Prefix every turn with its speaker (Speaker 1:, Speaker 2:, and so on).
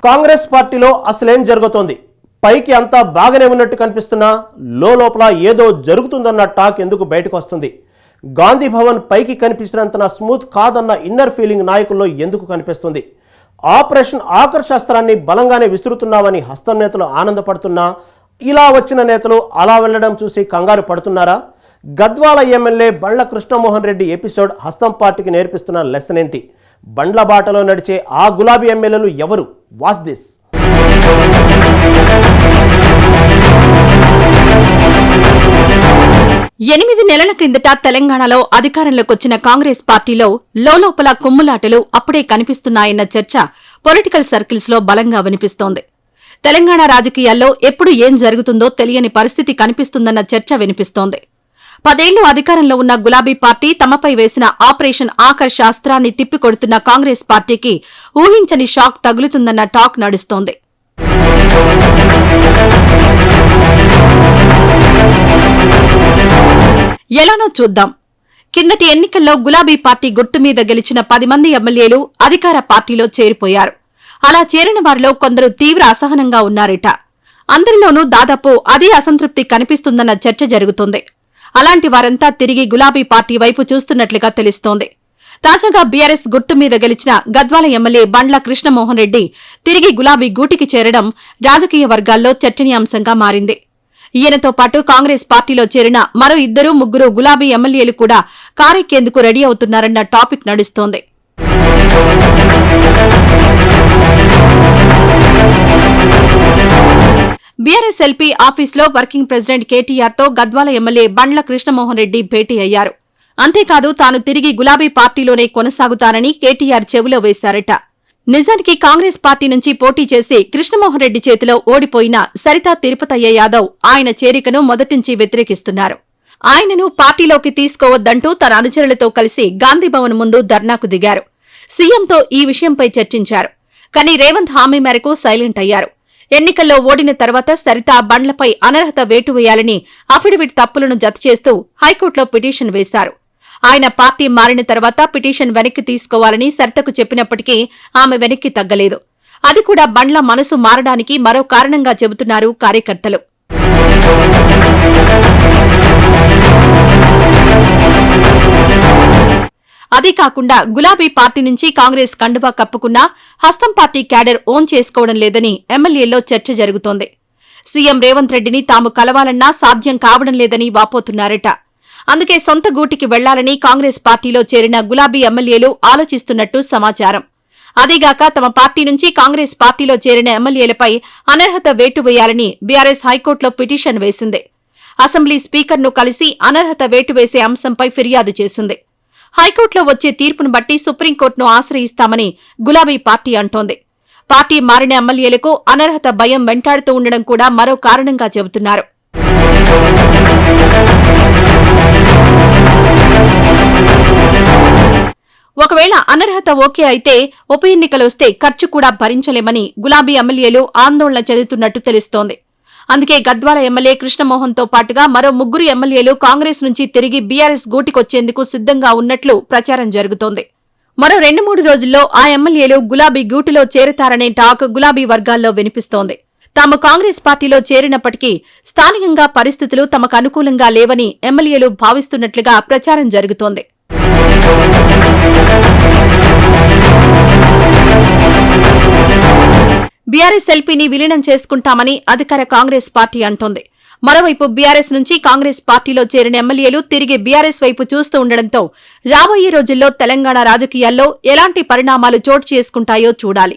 Speaker 1: కాంగ్రెస్ పార్టీలో అసలేం జరుగుతోంది? పైకి అంతా బాగానే ఉన్నట్టు కనిపిస్తున్నా లోపల ఏదో జరుగుతుందన్న టాక్ ఎందుకు బయటకు వస్తుంది? గాంధీ భవన్ పైకి కనిపించినంత స్మూత్ కాదన్న ఇన్నర్ ఫీలింగ్ నాయకుల్లో ఎందుకు కనిపిస్తుంది? ఆపరేషన్ ఆకర్షాస్త్రాన్ని బలంగానే విస్తురుతున్నామని హస్తం నేతలు ఆనందపడుతున్నా ఇలా వచ్చిన నేతలు అలా వెళ్లడం చూసి కంగారు పడుతున్నారా? గద్వాల ఎమ్మెల్యే బండ్ల కృష్ణమోహన్ రెడ్డి ఎపిసోడ్ హస్తం పార్టీకి నేర్పిస్తున్న లెసన్ ఏంటి? బండ్ల బాటలో నడిచే ఆ గులాబీ ఎమ్మెల్యేలు ఎవరు? Watch this.
Speaker 2: ఎనిమిది నెలల క్రిందట తెలంగాణలో అధికారంలోకొచ్చిన కాంగ్రెస్ పార్టీలో లోపల కుమ్ములాటలు అప్పుడే కనిపిస్తున్నాయన్న చర్చ పొలిటికల్ సర్కిల్స్ లో బలంగా వినిపిస్తోంది. తెలంగాణ రాజకీయాల్లో ఎప్పుడు ఏం జరుగుతుందో తెలియని పరిస్థితి కనిపిస్తుందన్న చర్చ వినిపిస్తోంది. 10 ఏళ్లు అధికారంలో ఉన్న గులాబీ పార్టీ తమపై వేసిన ఆపరేషన్ ఆకర్ష్ అస్త్రాన్ని తిప్పికొడుతున్న కాంగ్రెస్ పార్టీకి ఊహించని షాక్ తగులుతుందన్న టాక్ నడుస్తోంది. ఎలానో చూద్దాం. కిందటి ఎన్నికల్లో గులాబీ పార్టీ గుర్తు మీద గెలిచిన 10 మంది ఎమ్మెల్యేలు అధికార పార్టీలో చేరిపోయారు. అలా చేరిన వారిలో కొందరు తీవ్ర అసహనంగా ఉన్నారట. అందరిలోనూ దాదాపు అదే అసంతృప్తి కనిపిస్తుందన్న చర్చ జరుగుతోంది. అలాంటి వారంతా తిరిగి గులాబీ పార్టీ వైపు చూస్తున్నట్లుగా తెలుస్తోంది. తాజాగా బీఆర్ఎస్ గుర్తు మీద గెలిచిన గద్వాల ఎమ్మెల్యే బండ్ల కృష్ణమోహన్ రెడ్డి తిరిగి గులాబీ గూటికి చేరడం రాజకీయ వర్గాల్లో చర్చనీయాంశంగా మారింది. ఈయనతో పాటు కాంగ్రెస్ పార్టీలో చేరిన మరో 2-3 గులాబీ ఎమ్మెల్యేలు కూడా కారెక్కేందుకు రెడీ అవుతున్నారన్న టాపిక్ నడుస్తోంది. బీఆర్ఎస్ ఎల్పీ ఆఫీస్లో వర్కింగ్ ప్రెసిడెంట్ కేటీఆర్తో గద్వాల ఎమ్మెల్యే బండ్ల కృష్ణమోహన్ రెడ్డి భేటీ అయ్యారు. అంతేకాదు తాను తిరిగి గులాబీ పార్టీలోనే కొనసాగుతానని కేటీఆర్ చెవిలో వేశారట. నిజానికి కాంగ్రెస్ పార్టీ నుంచి పోటీ చేసి కృష్ణమోహన్ రెడ్డి చేతిలో ఓడిపోయిన సరితా తిరుపతయ్య యాదవ్ ఆయన చేరికను మొదటించి వ్యతిరేకిస్తున్నారు. ఆయనను పార్టీలోకి తీసుకోవద్దంటూ తన అనుచరులతో కలిసి గాంధీభవన్ ముందు ధర్నాకు దిగారు. సీఎంతో ఈ విషయంపై చర్చించారు. కానీ రేవంత్ హామీ మేరకు సైలెంట్ అయ్యారు. ఎన్నికల్లో ఓడిన తర్వాత సరితా బండ్లపై అనర్హత వేటు వేయాలని అఫిడవిట్ తప్పులను జతచేస్తూ హైకోర్టులో పిటిషన్ వేశారు. ఆయన పార్టీ మారిన తర్వాత పిటిషన్ వెనక్కి తీసుకోవాలని సరితకు చెప్పినప్పటికీ ఆమె వెనక్కి తగ్గలేదు. అది కూడా బండ్ల మనసు మారడానికి మరో కారణంగా చెబుతున్నారు కార్యకర్తలు. అదే కాకుండా గులాబీ పార్టీ నుంచి కాంగ్రెస్ కండువా కప్పుకున్నా హస్తం పార్టీ క్యాడర్ ఓన్ చేసుకోవడం లేదని ఎమ్మెల్యేల్లో చర్చ జరుగుతోంది. సీఎం రేవంత్ రెడ్డిని తాము కలవాలన్నా సాధ్యం కావడం లేదని వాపోతున్నారట. అందుకే సొంత గూటికి వెళ్లాలని కాంగ్రెస్ పార్టీలో చేరిన గులాబీ ఎమ్మెల్యేలు ఆలోచిస్తున్నట్టు సమాచారం. అదీగాక తమ పార్టీ నుంచి కాంగ్రెస్ పార్టీలో చేరిన ఎమ్మెల్యేలపై అనర్హత వేటు వేయాలని బీఆర్ఎస్ హైకోర్టులో పిటిషన్ వేసింది. అసెంబ్లీ స్పీకర్ను కలిసి అనర్హత వేటు వేసే అంశంపై ఫిర్యాదు చేసింది. హైకోర్టులో వచ్చే తీర్పును బట్టి సుప్రీంకోర్టును ఆశ్రయిస్తామని గులాబీ పార్టీ అంటోంది. పార్టీ మారిన ఎమ్మెల్యేలకు అనర్హత భయం వెంటాడుతూ ఉండడం కూడా మరో కారణంగా చెబుతున్నారు. ఒకవేళ అనర్హత ఓకే అయితే ఉప ఎన్నికలొస్తే ఖర్చు కూడా భరించలేమని గులాబీ ఎమ్మెల్యేలు ఆందోళన చెందుతున్నట్టు తెలుస్తోంది. అందుకే గద్వాల ఎమ్మెల్యే కృష్ణమోహన్తో పాటుగా మరో 3 ఎమ్మెల్యేలు కాంగ్రెస్ నుంచి తిరిగి బీఆర్ఎస్ గూటికొచ్చేందుకు సిద్ధంగా ఉన్నట్లు ప్రచారం జరుగుతోంది. మరో 2-3 రోజుల్లో ఆ ఎమ్మెల్యేలు గులాబీ గూటిలో చేరతారనే టాక్ గులాబీ వర్గాల్లో వినిపిస్తోంది. తాము కాంగ్రెస్ పార్టీలో చేరినప్పటికీ స్థానికంగా పరిస్థితులు తమకు అనుకూలంగా లేవని ఎమ్మెల్యేలు భావిస్తున్నట్లుగా ప్రచారం జరుగుతోంది. బీఆర్ఎస్ ఎల్పీని విలీనం చేసుకుంటామని అధికార కాంగ్రెస్ పార్టీ అంటోంది. మరోవైపు బీఆర్ఎస్ నుంచి కాంగ్రెస్ పార్టీలో చేరిన ఎమ్మెల్యేలు తిరిగి బీఆర్ఎస్ వైపు చూస్తూ ఉండడంతో రాబోయే రోజుల్లో తెలంగాణ రాజకీయాల్లో ఎలాంటి పరిణామాలు చోటు చేసుకుంటాయో చూడాలి.